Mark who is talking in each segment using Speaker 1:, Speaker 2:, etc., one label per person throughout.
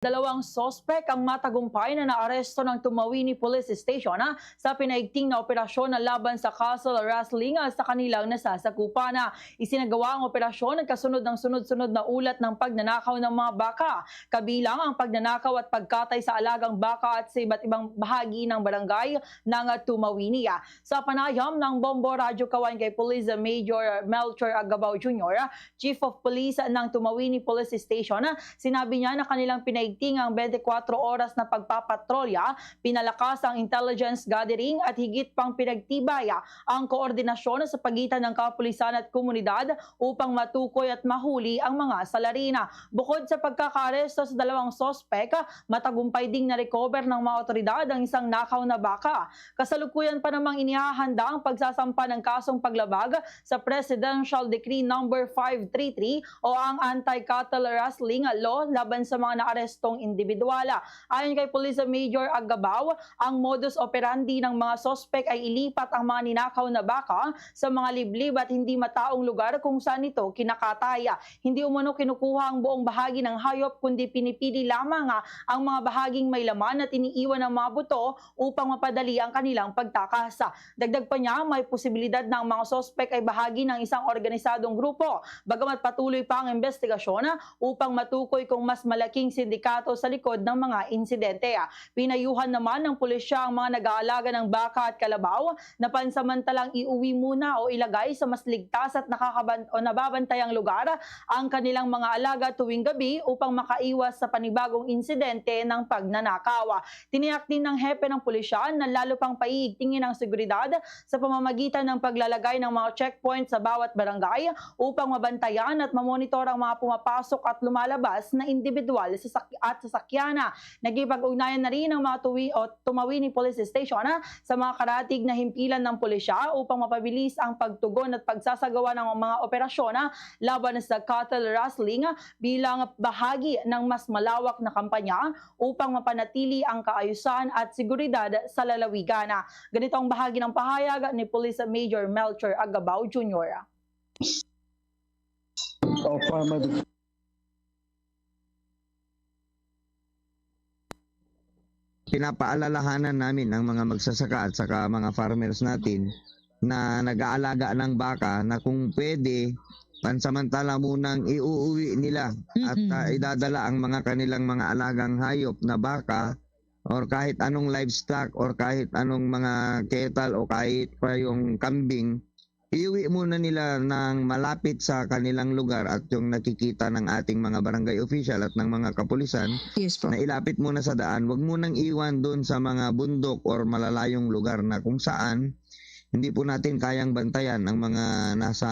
Speaker 1: Dalawang sospek ang matagumpay na naaresto ng Tumawini Police Station sa pinaigting na operasyon na laban sa Castle Wrestling sa kanilang nasasakupan. Isinagawa ang operasyon at kasunod ng sunod-sunod na ulat ng pagnanakaw ng mga baka, kabilang ang pagnanakaw at pagkatay sa alagang baka at sa iba't ibang bahagi ng barangay ng Tumawini. Sa panayam ng Bombo Radyo Kawan kay Police Major Melchor Agabao Jr., Chief of Police ng Tumawini Police Station, sinabi niya na kanilang pinaigting ang 24 oras na pagpapatrolya, pinalakas ang intelligence gathering at higit pang pinagtibay ang koordinasyon sa pagitan ng kapulisan at komunidad upang matukoy at mahuli ang mga salarina. Bukod sa pagkakaaresto sa dalawang sospek, matagumpay ding na-recover ng mga otoridad ang isang nakaw na baka. Kasalukuyan pa namang inihahanda ang pagsasampa ng kasong paglabag sa Presidential Decree No. 533 o ang Anti-Cattle Rustling Law laban sa mga naarestong individuala. Ayon kay Police Major Agabao, ang modus operandi ng mga sospek ay ilipat ang mga ninakaw na baka sa mga liblib at hindi mataong lugar kung saan ito kinakataya. Hindi umano kinukuha ang buong bahagi ng hayop kundi pinipili lamang ang mga bahaging may laman at iniiwan ng mga buto upang mapadali ang kanilang pagtakasa. Dagdag pa niya, may posibilidad na ang mga sospek ay bahagi ng isang organisadong grupo. Bagamat patuloy pa ang investigasyon upang matukoy kung mas malaking sindikato sa likod ng mga insidente. Pinayuhan naman ng pulisya ang mga nag-aalaga ng baka at kalabaw na pansamantalang iuwi muna o ilagay sa mas ligtas at nababantayang lugar ang kanilang mga alaga tuwing gabi upang makaiwas sa panibagong insidente ng pagnanakaw. Tiniyak din ng hepe ng pulisya na lalo pang paiigtingin ang seguridad sa pamamagitan ng paglalagay ng mga checkpoint sa bawat barangay upang mabantayan at mamonitor ang mga pumapasok at lumalabas na individual at sasakyan. Nagipag-ugnayan na rin ang mga Tumawini Police Station sa mga karatig na himpilan ng pulisya upang mapabilis ang pagtugon at pagsasagawa ng mga operasyon laban sa cattle rustling bilang bahagi ng mas malawak na kampanya upang mapanatili ang kaayusan at seguridad sa lalawigan. Ganito ang bahagi ng pahayag ni Police Major Melchor Agabao Jr.
Speaker 2: Pinapaalalahanan namin ang mga magsasaka at saka mga farmers natin na nag-aalaga ng baka na kung pwede, pansamantala munang iuuwi nila at idadala ang mga kanilang mga alagang hayop na baka or kahit anong livestock or kahit anong mga cattle o kahit pa yung kambing, iuwi muna nila ng malapit sa kanilang lugar at yung nakikita ng ating mga barangay official at ng mga kapulisan.
Speaker 3: Yes po.
Speaker 2: Na ilapit muna sa daan, wag munang iwan doon sa mga bundok or malalayong lugar na kung saan hindi po natin kayang bantayan ang mga nasa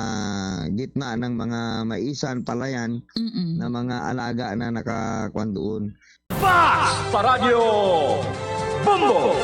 Speaker 2: gitna ng mga maisan, palayan na mga alaga na nakakuan doon.
Speaker 4: Sa Radyo Bombo!